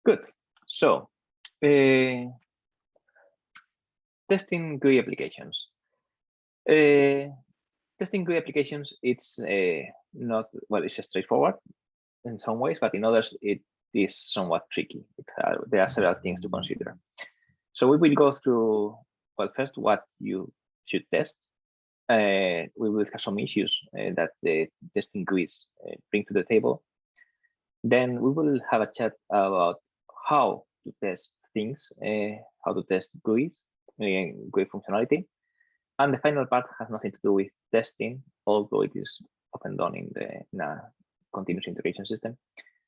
Good. So, testing GUI applications. Testing GUI applications, it's not, well, it's straightforward in some ways, but in others, it is somewhat tricky. There are several things to consider. So we will go through, well, first, what you should test. We will discuss some issues that the testing GUIs bring to the table. Then we will have a chat about how to test things, how to test GUIs, GUI functionality. And the final part has nothing to do with testing, although it is often done in a continuous integration system.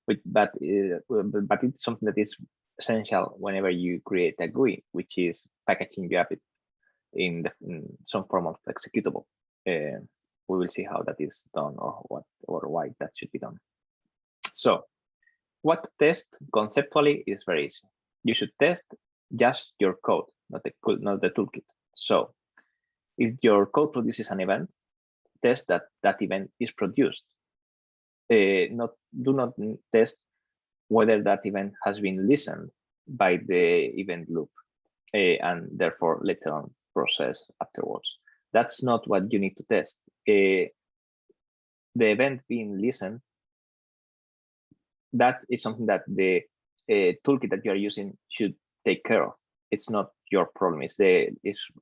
But it's something that is essential whenever you create a GUI, which is packaging your app in some form of executable. We will see how that is done, or why that should be done. So, what to test conceptually is very easy. You should test just your code, not the toolkit. So, if your code produces an event, test that that event is produced. Do not test whether that event has been listened by the event loop and therefore later on processed afterwards. That's not what you need to test. The event being listened, that is something that the toolkit that you are using should take care of. It's not your problem. It's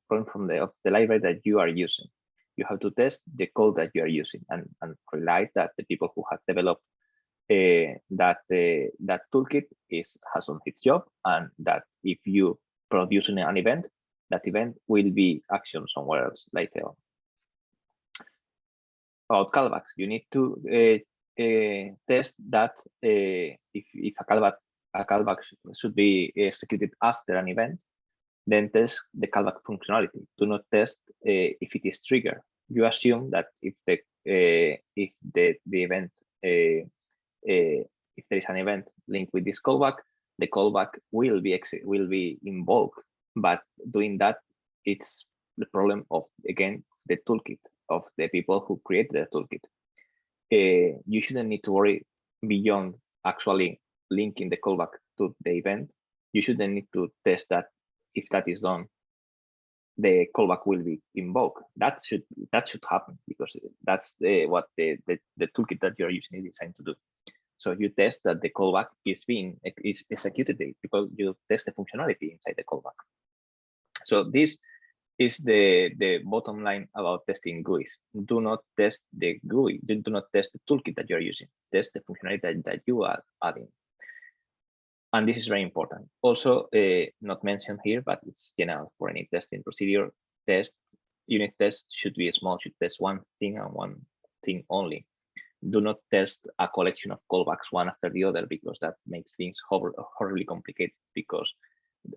problem from the library that you are using. You have to test the code that you are using and rely that the people who have developed that toolkit has done its job, and that if you produce an event, that event will be actioned somewhere else later on. About callbacks, you need to test that if a callback should be executed after an event, then test the callback functionality. Do not test if it is triggered. You assume that if the event if there is an event linked with this callback, the callback will be invoked. But doing that, it's the problem of, again, the toolkit, of the people who created the toolkit. You shouldn't need to worry beyond actually linking the callback to the event. You shouldn't need to test that if that is done, the callback will be invoked. That should happen, because that's what the toolkit that you're using is designed to do. So you test that the callback is executed, because you test the functionality inside the callback. So this is the bottom line about testing GUIs. Do not test the GUI. Do not test the toolkit that you're using. Test the functionality that you are adding. And this is very important. Also, not mentioned here, but it's general for any testing procedure. Unit test should be small, should test one thing and one thing only. Do not test a collection of callbacks one after the other, because that makes things horribly complicated, because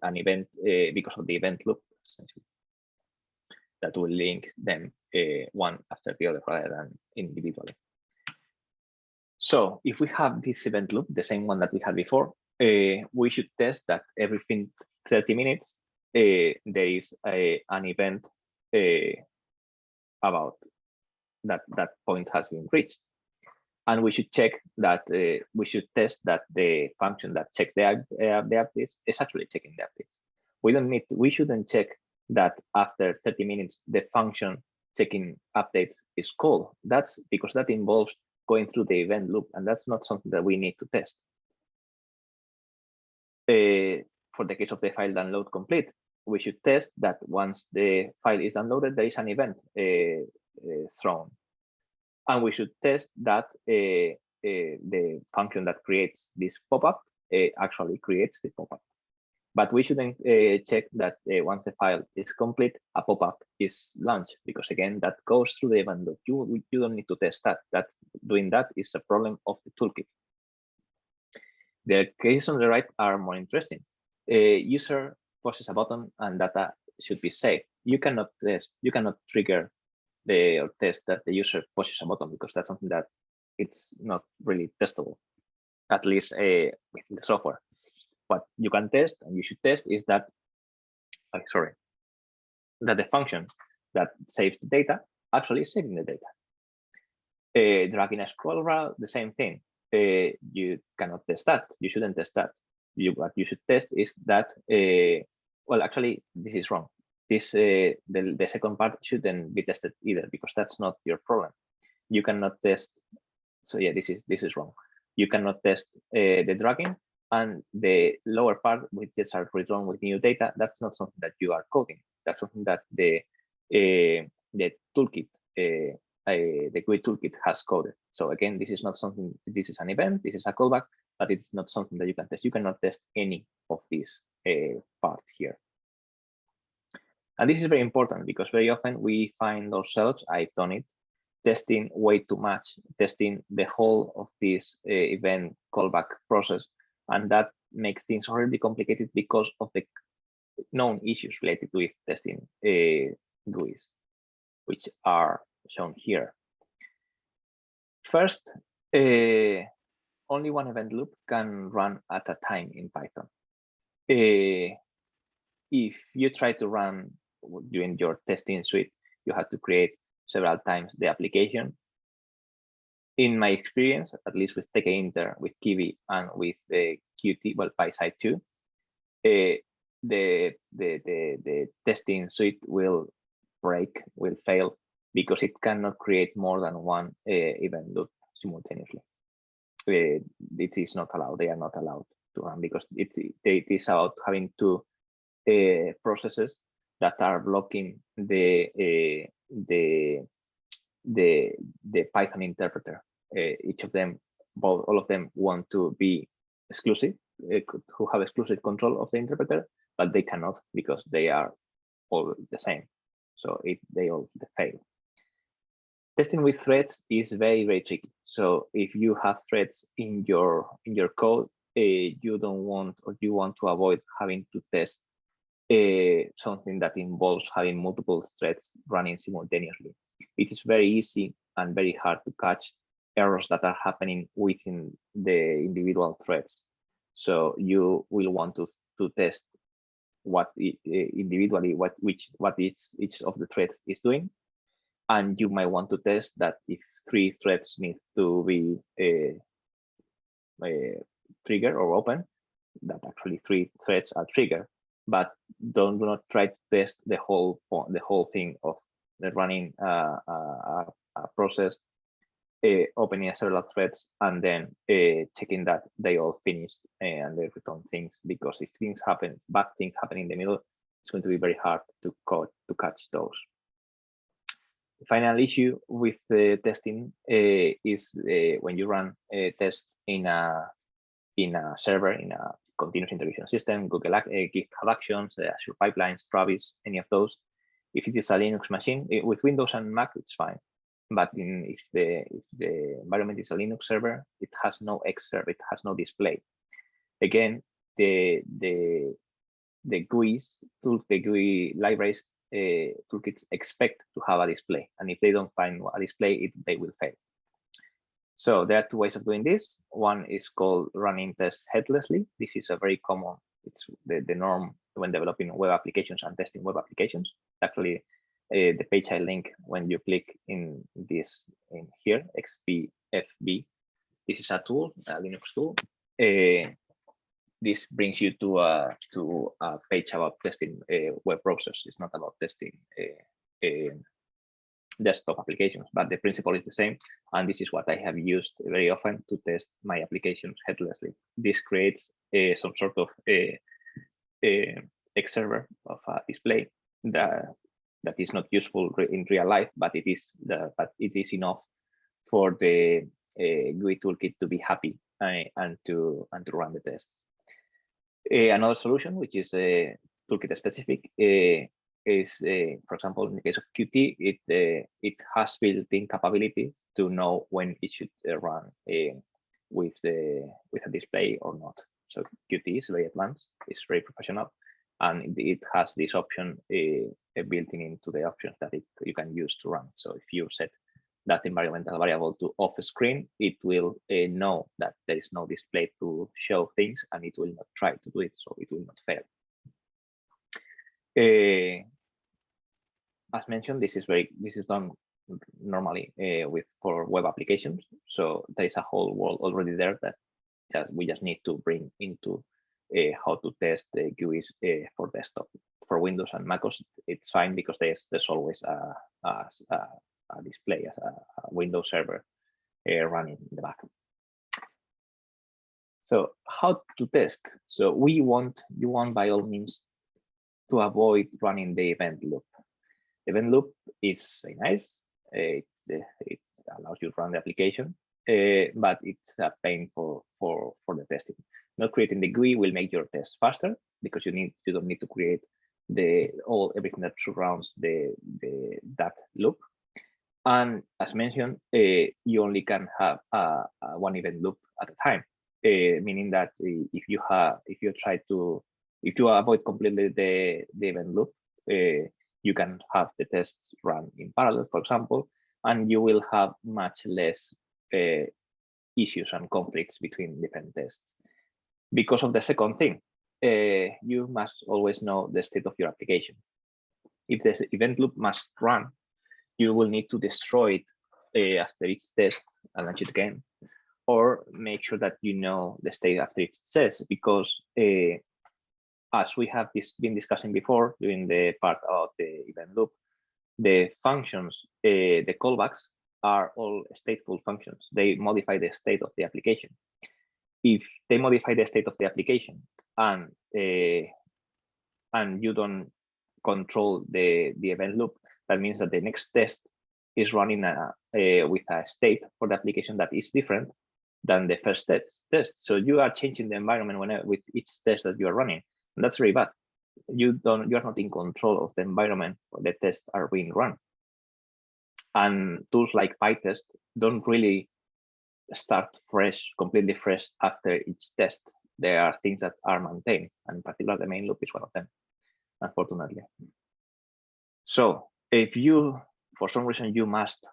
an event, because of the event loop, essentially, that will link them one after the other rather than individually. So if we have this event loop, the same one that we had before, we should test that every 30 minutes there is an event about that point has been reached. And we should check that, we should test that the function that checks the updates is actually checking the updates. We shouldn't check that after 30 minutes, the function checking updates is called. That's because that involves going through the event loop, and that's not something that we need to test. For the case of the file download complete, we should test that once the file is downloaded, there is an event thrown. And we should test that the function that creates this pop-up actually creates the pop-up. But we shouldn't check that once the file is complete, a pop-up is launched, because again, that goes through the event loop. You don't need to test that. Doing that is a problem of the toolkit. The cases on the right are more interesting. User pushes a button and data should be saved. You cannot trigger or test that the user pushes a button, because that's something that it's not really testable, at least within the software. What you can test and you should test is that, that the function that saves the data actually is saving the data. Dragging a scroll bar, the same thing. You cannot test that. You shouldn't test that. what you should test is that, well, actually, this is wrong. This the second part shouldn't be tested either, because that's not your problem. You cannot test. So yeah, this is wrong. You cannot test the dragging, and the lower part, which is are return with new data. That's not something that you are coding. That's something that the toolkit, the GUI toolkit has coded. So again, this is not something. This is an event. This is a callback, but it's not something that you can test. You cannot test any of these parts here. And this is very important, because very often we find ourselves, I've done it, testing way too much, testing the whole of this event callback process. And that makes things horribly complicated because of the known issues related with testing GUIs, which are shown here. First, only one event loop can run at a time in Python. If you try to run during your testing suite, you have to create several times the application. In my experience, at least with TKinter, with Kiwi, and with the Qt, well, PySide 2, the testing suite will break, will fail, because it cannot create more than one event loop simultaneously. It is not allowed. They are not allowed to run, because it is about having two processes that are blocking the Python interpreter. Each of them, all of them want to be exclusive, who have exclusive control of the interpreter, but they cannot, because they are all the same. So they all fail. Testing with threads is very, very tricky. So if you have threads in your code, you don't want, or you want to avoid having to test something that involves having multiple threads running simultaneously. It is very easy and very hard to catch errors that are happening within the individual threads. So you will want to test what individually what each of the threads is doing, and you might want to test that if 3 threads need to be triggered or open, that actually 3 threads are triggered. But do not try to test the whole thing of running a process, opening several threads, and then checking that they all finished and they return things, because if things happen, bad things happen in the middle, it's going to be very hard to catch those. The final issue with testing is when you run tests in a server, in a continuous integration system, Google GitHub Actions, Azure Pipelines, Travis, any of those. If it is a Linux machine, with Windows and Mac, it's fine. But if the environment is a Linux server, it has no Xserve, it has no display. Again, the GUIs, the GUI libraries, toolkits expect to have a display, and if they don't find a display, they will fail. So there are 2 ways of doing this. One is called running tests headlessly. This is a very common, it's the norm when developing web applications and testing web applications. Actually, the page I link, when you click in this in here, XPFB, this is a tool, a Linux tool. This brings you to a page about testing web browsers. It's not about testing desktop applications, but the principle is the same. And this is what I have used very often to test my applications headlessly. This creates some sort of X server of a display that is not useful in real life, but it is enough for the GUI toolkit to be happy and to run the tests. Another solution, which is toolkit specific, is, for example, in the case of Qt, it has built-in capability to know when it should run with a display or not. So Qt is very advanced, it's very professional, and it has this option built into the options that you can use to run. So if you set that environmental variable to off screen, it will know that there is no display to show things, and it will not try to do it, so it will not fail. As mentioned, this is done normally for web applications. So there is a whole world already there that we just need to bring into how to test the GUIs for desktop. For Windows and MacOS, it's fine because there's always a display, a Windows server running in the back. So how to test? So you want by all means to avoid running the event loop. The event loop is very nice. It allows you to run the application, but it's a pain for the testing. Not creating the GUI will make your test faster because you don't need to create everything that surrounds that loop. And as mentioned, you only can have one event loop at a time, meaning that if you avoid completely the event loop, you can have the tests run in parallel, for example, and you will have much less issues and conflicts between different tests. Because of the second thing, you must always know the state of your application. If this event loop must run, you will need to destroy it after each test and launch it again, or make sure that you know the state after each test, because as we have been discussing before during the part of the event loop, the functions, the callbacks are all stateful functions. They modify the state of the application. If they modify the state of the application and you don't control the event loop, that means that the next test is running with a state for the application that is different than the first test. So you are changing the environment with each test that you are running, and that's very bad. You are not in control of the environment where the tests are being run. And tools like PyTest don't really start completely fresh after each test. There are things that are maintained, and in particular, the main loop is one of them, unfortunately. So if for some reason you must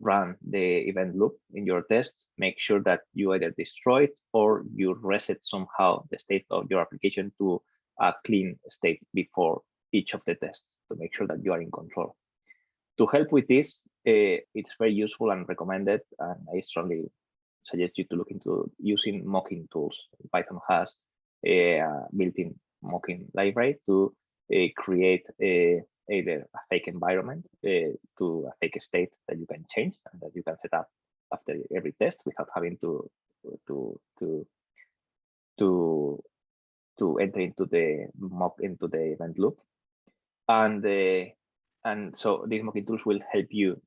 run the event loop in your test, make sure that you either destroy it or you reset somehow the state of your application to a clean state before each of the tests to make sure that you are in control. To help with this, it's very useful and recommended, and I strongly suggest you to look into using mocking tools. Python has a built-in mocking library to create either a fake environment to a fake state that you can change and that you can set up after every test without having to enter into the event loop. And so these mocking tools will help you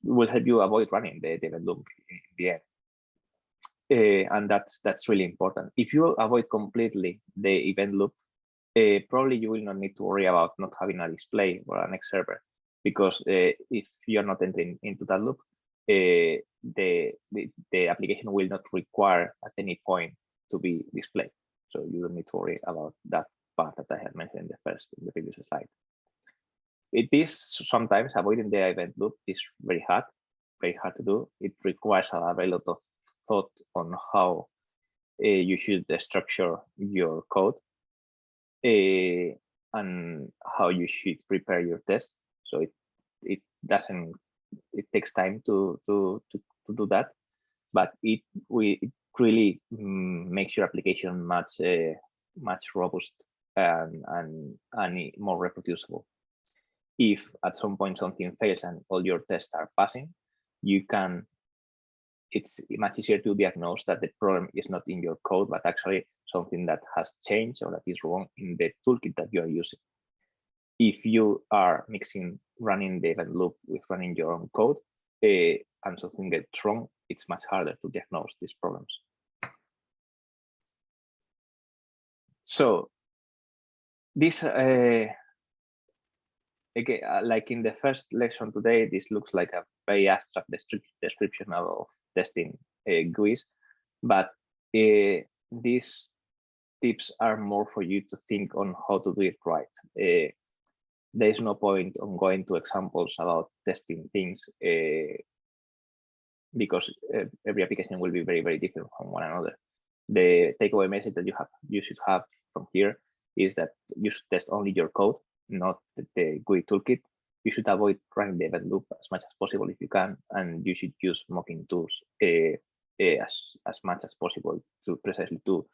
will help you avoid running the event loop in the end. And that's really important. If you avoid completely the event loop, probably you will not need to worry about not having a display or an X server, because if you're not entering into that loop, the application will not require at any point to be displayed. So you don't need to worry about that part that I had mentioned in the previous slide. It is sometimes avoiding the event loop is very hard to do. It requires a very lot of thought on how you should structure your code and how you should prepare your tests. So it takes time to do that, but it really makes your application much robust and more reproducible. If at some point something fails and all your tests are passing, it's much easier to diagnose that the problem is not in your code, but actually something that has changed or that is wrong in the toolkit that you are using. If you are mixing running the event loop with running your own code and something gets wrong, it's much harder to diagnose these problems. So this, again, like in the first lesson today, this looks like a very abstract description of testing GUIs, but these tips are more for you to think on how to do it right. There is no point on going to examples about testing things because every application will be very, very different from one another. The takeaway message that you should have from here is that you should test only your code, not the GUI toolkit, you should avoid running the event loop as much as possible if you can, and you should use mocking tools as much as possible to precisely to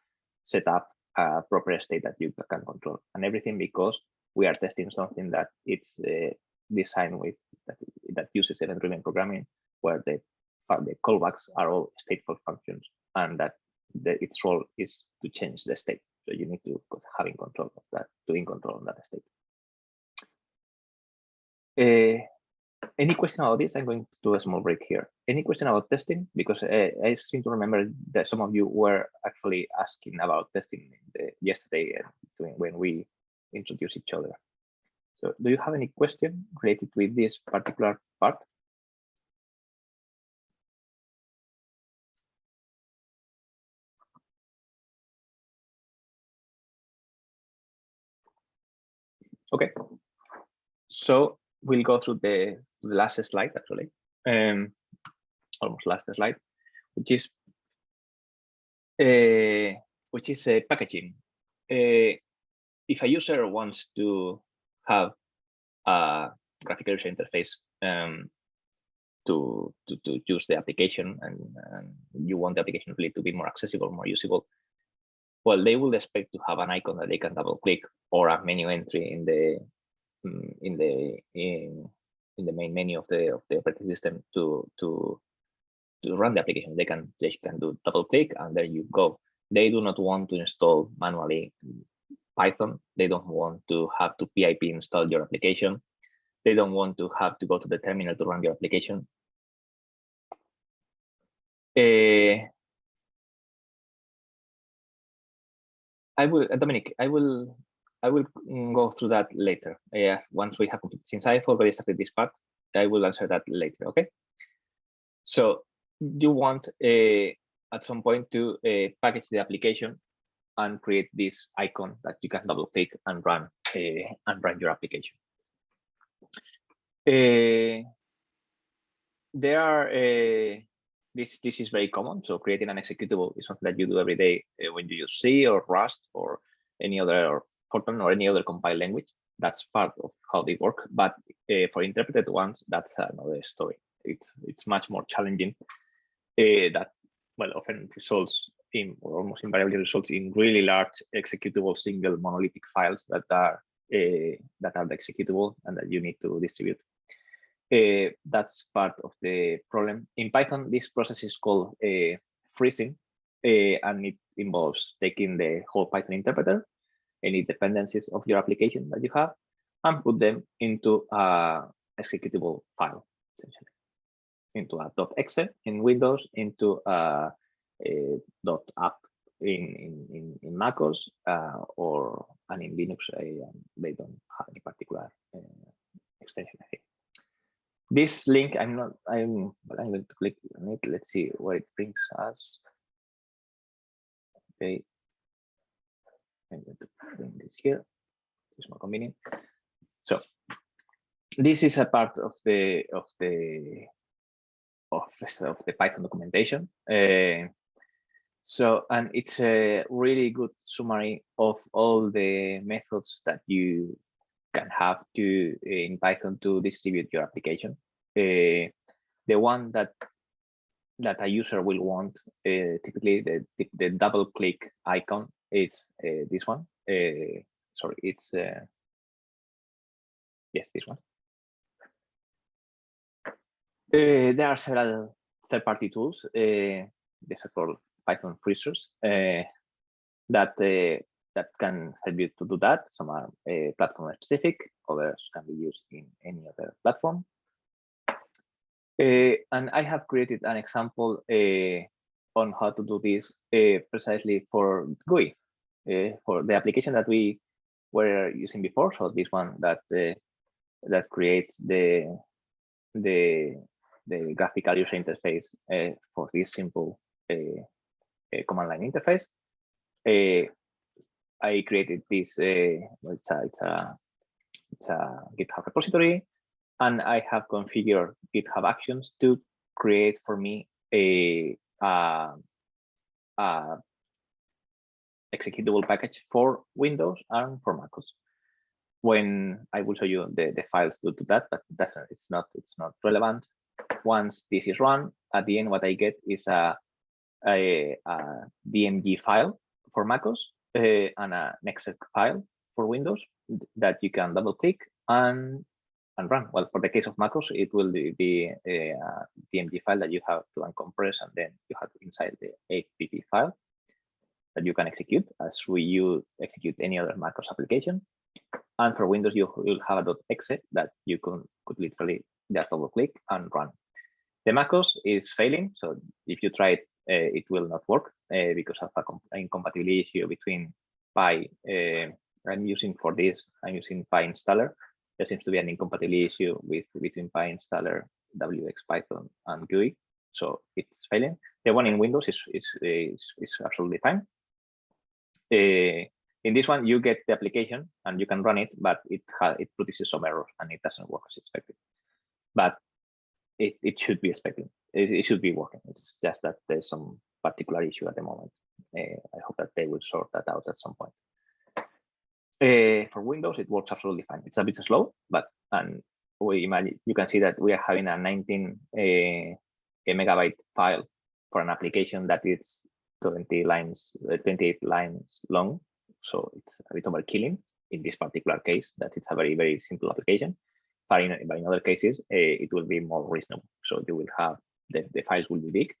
set up a proper state that you can control and everything, because we are testing something that it's designed with that uses event-driven programming, where the callbacks are all stateful functions, and that its role is to change the state. So you need to having control of that, doing control of that state. Any question about this? I'm going to do a small break here. Any question about testing? Because I seem to remember that some of you were actually asking about testing yesterday when we introduced each other. So do you have any question related with this particular part? Okay, so we'll go through the last slide, actually, almost last slide, which is packaging. If a user wants to have a graphical user interface to use the application, and you want the application really to be more accessible, more usable, well, they will expect to have an icon that they can double click, or a menu entry in the main menu of the operating system to run the application. They can do double click, and there you go. They do not want to install manually Python. They don't want to have to PIP install your application. They don't want to have to go to the terminal to run your application. I will, Dominic, I will go through that later. Once we have completed, since I've already started this part, I will answer that later. Okay. So you want at some point to package the application and create this icon that you can double click and run your application. There are this is very common. So creating an executable is something that you do every day when you use C or Rust or any other, or Fortran or any other compiled language. That's part of how they work. But for interpreted ones, that's another story. It's much more challenging. That, well, often results in, or almost invariably results in, really large executable single monolithic files that are the executable and that you need to distribute. That's part of the problem. In Python, this process is called freezing, and it involves taking the whole Python interpreter, any dependencies of your application that you have, and put them into a executable file, essentially, into a .exe in Windows, into a .app in macOS, and in Linux. They don't have any particular extension, I think. This link, I'm going to click on it. Let's see where it brings us. Okay, I'm going to bring this here. It's more convenient. So this is a part of the Python documentation. So, and it's a really good summary of all the methods that you can have to in Python to distribute your application. The one that a user will want, typically the double click icon is this one. Sorry, it's yes, this one. There are several third-party tools. These are called Python freezers that can help you to do that. Some are platform specific, others can be used in any other platform. And I have created an example on how to do this precisely for GUI, for the application that we were using before. So this one that creates the graphical user interface for this simple command line interface. I created this. It's a GitHub repository, and I have configured GitHub Actions to create for me a executable package for Windows and for macOS. when I will show you the files to do that, but it's not relevant. Once this is run, at the end, what I get is a DMG file for macOS and an exec file for Windows that you can double click and run. Well, for the case of macOS, it will be a DMG file that you have to uncompress, and then you have to inside the app file that you can execute as you execute any other macOS application. And for Windows, you'll have a .exe that you could literally just double click and run. The macOS is failing, so if you try it, it will not work because of an incompatibility issue between Pi. I'm using Pi installer. There seems to be an incompatibility issue between Pi installer, WX Python, and GUI, so it's failing. The one in Windows is absolutely fine. In this one, you get the application and you can run it, but it produces some errors and it doesn't work as expected. But it should be expected. It should be working. It's just that there's some particular issue at the moment. I hope that they will sort that out at some point. For Windows, it works absolutely fine. It's a bit slow, but you can see that we are having a 19 megabyte file for an application that is 28 lines long. So it's a bit overkilling in this particular case, that it's a very, very simple application. But in other cases, it will be more reasonable. So you will have the files will be big.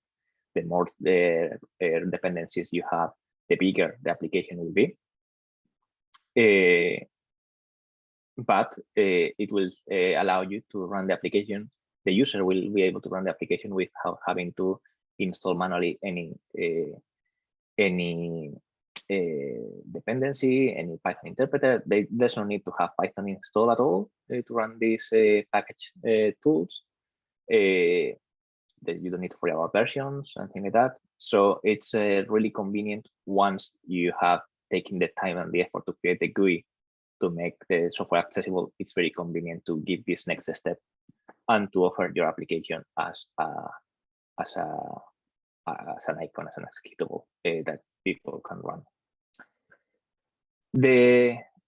The more the dependencies you have, the bigger the application will be. But it will allow you to run the application. The user will be able to run the application without having to install manually any dependency, any Python interpreter. There's no need to have Python installed at all to run these package tools. That you don't need to worry about versions and things like that. So it's really convenient once you have taken the time and the effort to create the GUI to make the software accessible. It's very convenient to give this next step and to offer your application as an icon, as an executable that people can run.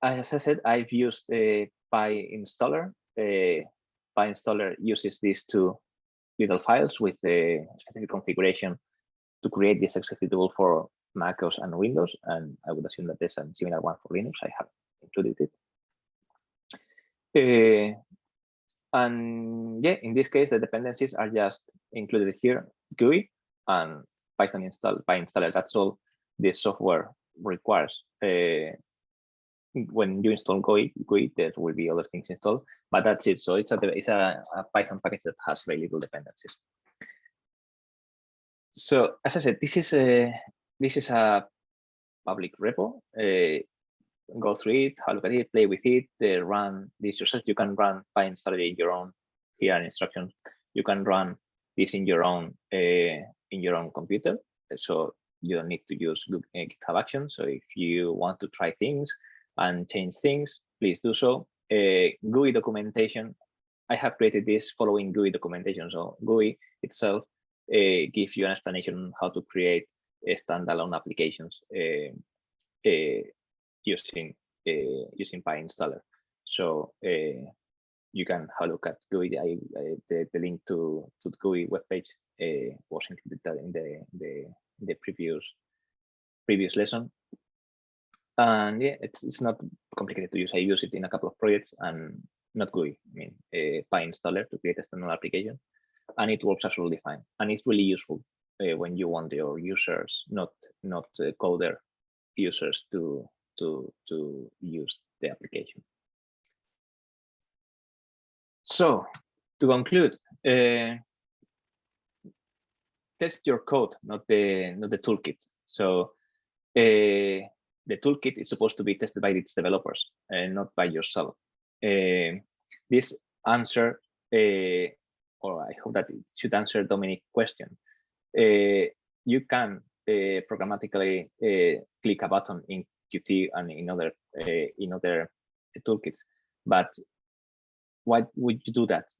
As I said, I've used Pi installer. Pi installer uses these two little files with the specific configuration to create this executable for macOS and Windows, and I would assume that there's a similar one for Linux. I have included it. And yeah, in this case, the dependencies are just included here, GUI and Python installer. That's all this software requires. When you install GUI, there will be other things installed, but that's it. So it's a Python package that has very little dependencies. So as I said, this is a public repo. Go through it, have a look at it, play with it, run this yourself. You can run Pi installer in your own. Here are instructions. You can run this in your own computer. So you don't need to use GitHub Actions. So if you want to try things and change things, please do so. GUI documentation. I have created this following GUI documentation. So GUI itself gives you an explanation on how to create standalone applications using Pi installer. So you can have a look at GUI. The link to the GUI webpage was included in the previous lesson. And yeah, it's not complicated to use. I use it in a couple of projects, and not GUI. I mean, Pi installer to create a standalone application, and it works absolutely fine. And it's really useful when you want your users, not coder users, to use the application. So to conclude, test your code, not the toolkit. So the toolkit is supposed to be tested by its developers and not by yourself. This answer, or I hope that it should answer Dominic's question. You can programmatically click a button in Qt and in other toolkits, but why would you do that?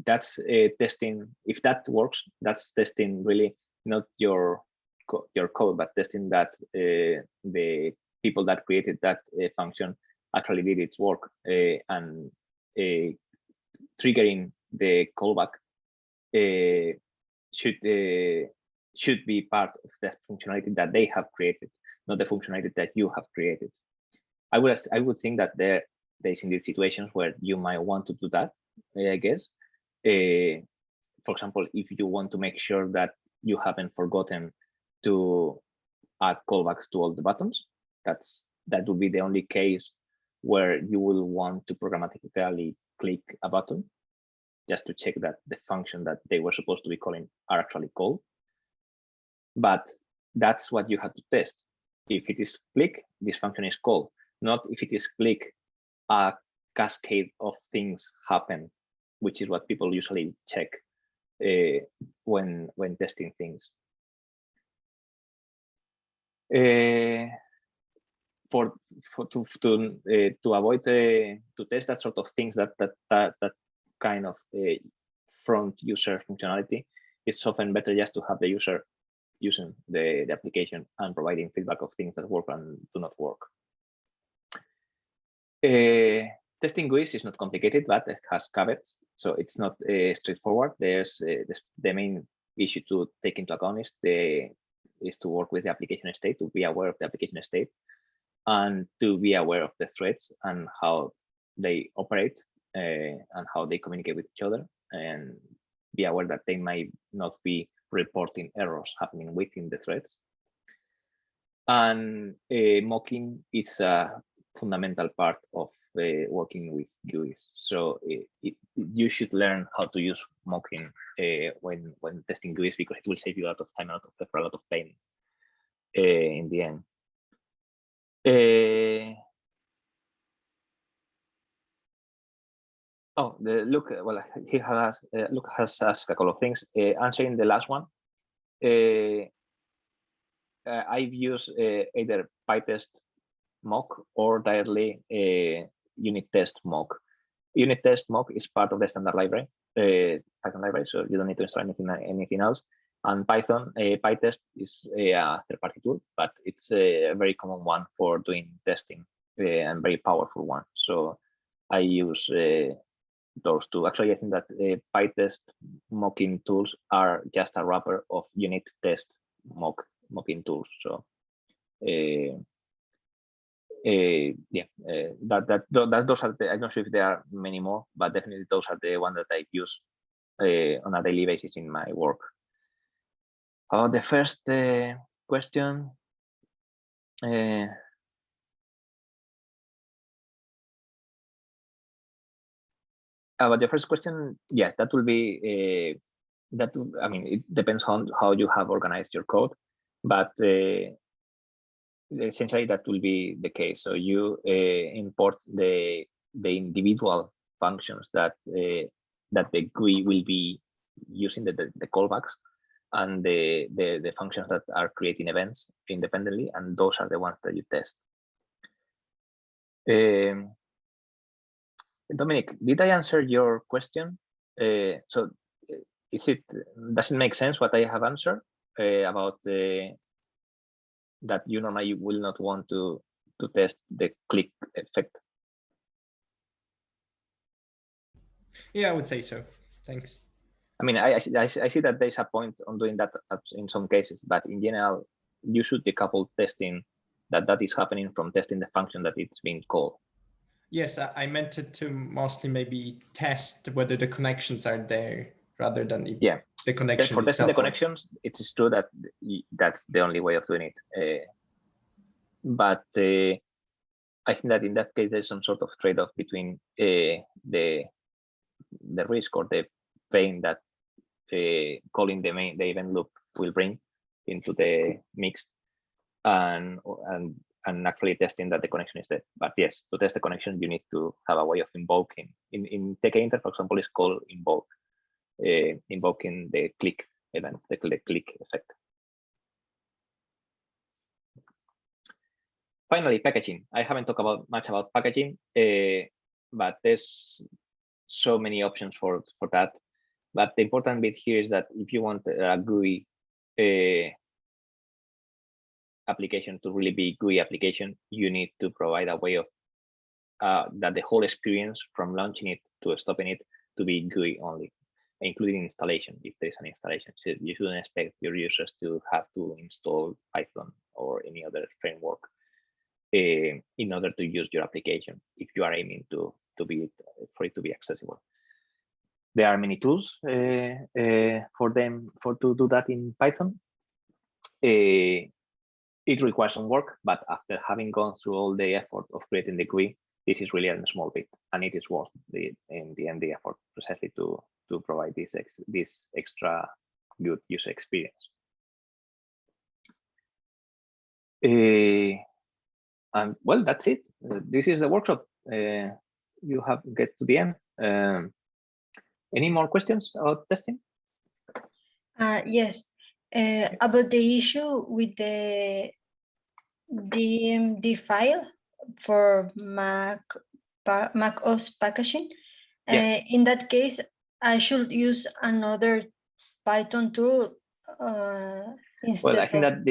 That's testing. If that works, that's testing really not your code, but testing that the people that created that function actually did its work, and triggering the callback should be part of that functionality that they have created, not the functionality that you have created. I would think that there's indeed situations where you might want to do that, I guess. For example, if you want to make sure that you haven't forgotten to add callbacks to all the buttons, that would be the only case where you will want to programmatically click a button just to check that the function that they were supposed to be calling are actually called. But that's what you have to test. If it is click, this function is called. Not if it is click, a cascade of things happen, which is what people usually check when testing things. To avoid to test that sort of things, that kind of front user functionality, it's often better just to have the user using the application and providing feedback of things that work and do not work. Testing GUIs is not complicated, but it has caveats, so it's not straightforward. There's the main issue to take into account is to work with the application state, to be aware of the application state, and to be aware of the threads and how they operate and how they communicate with each other, and be aware that they might not be reporting errors happening within the threads. And mocking is a fundamental part of working with GUIs. So you should learn how to use mocking when testing GUIs, because it will save you a lot of time, a lot of effort, a lot of pain in the end. Luke, well, Luke has asked a couple of things. Answering the last one, I've used either PyTest mock or directly unit test mock. Unit test mock is part of the standard library, Python library, so you don't need to install anything else. And Python, PyTest is a third-party tool, but it's a very common one for doing testing and very powerful one. So I use those two. Actually, I think that PyTest mocking tools are just a wrapper of unit test mocking tools. So those are the, I'm not sure if there are many more, but definitely those are the ones that I use on a daily basis in my work. The first question. About the first question, yeah, that will be I mean, it depends on how you have organized your code, but essentially that will be the case. So you import the individual functions that the GUI will be using, the callbacks, and the functions that are creating events independently, and those are the ones that you test. Dominic, did I answer your question? So does it make sense what I have answered about that you normally will not want to test the click effect? Yeah, I would say so. Thanks. I mean, I see that there's a point on doing that in some cases, but in general, you should decouple testing that is happening from testing the function that it's being called. Yes, I meant it to mostly maybe test whether the connections are there rather than the connection for testing the itself connections. It's true that that's the only way of doing it, but I think that in that case there's some sort of trade-off between the risk or the pain that calling the event loop will bring into the mix, and actually testing that the connection is there. But yes, to test the connection, you need to have a way of invoking. In tkinter, for example, is called invoking the click event, the click effect. Finally, packaging. I haven't talked much about packaging, but there's so many options for that. But the important bit here is that if you want a GUI application to really be GUI application, you need to provide a way of that the whole experience from launching it to stopping it to be GUI only, including installation, if there's an installation. So you shouldn't expect your users to have to install Python or any other framework in order to use your application if you are aiming for it to be accessible. There are many tools to do that in Python. It requires some work, but after having gone through all the effort of creating the GUI, this is really a small bit, and it is worth in the end the effort precisely to provide this extra good user experience. And well, that's it. This is the workshop. You have get to the end. Any more questions about testing? Yes, about the issue with the DMD file for Mac OS packaging. Yeah. In that case, I should use another Python tool instead. Well, I think that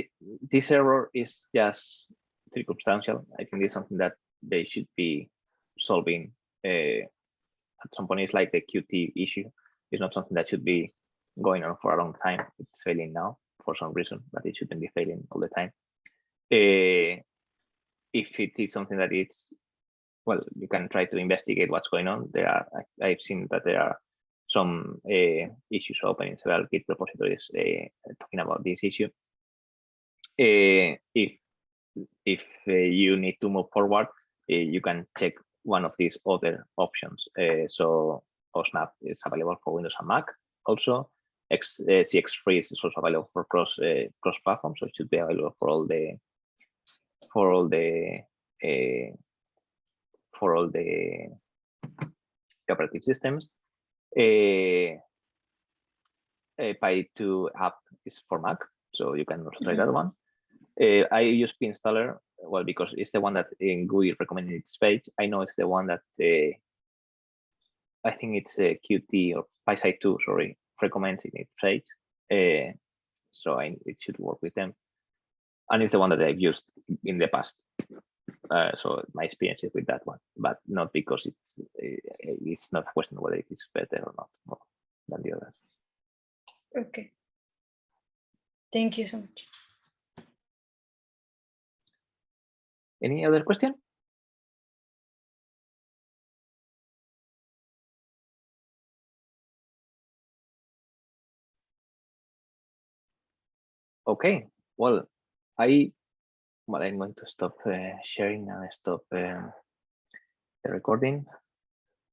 this error is just circumstantial. I think it's something that they should be solving at some point. It's like the Qt issue. It's not something that should be going on for a long time. It's failing now for some reason, but it shouldn't be failing all the time. If it is something that it's, well, you can try to investigate what's going on. I've seen that there are some issues open in several Git repositories talking about this issue. If you need to move forward, you can check one of these other options. So OSNAP is available for Windows and Mac. Also, CX Freeze is also available for cross platform, so it should be available for all the operative systems. Py2 app is for Mac, so you can also try that one. I use pinstaller, well, because it's the one that in GUI recommended its page. I know it's the one that I think it's Qt or PySide2, sorry, recommends in its page. So it should work with them. And it's the one that I've used in the past. So my experience is with that one, but not because it's not a question whether it is better or not more than the others. Okay. Thank you so much. Any other question? Okay, well, I'm going to stop sharing and stop the recording.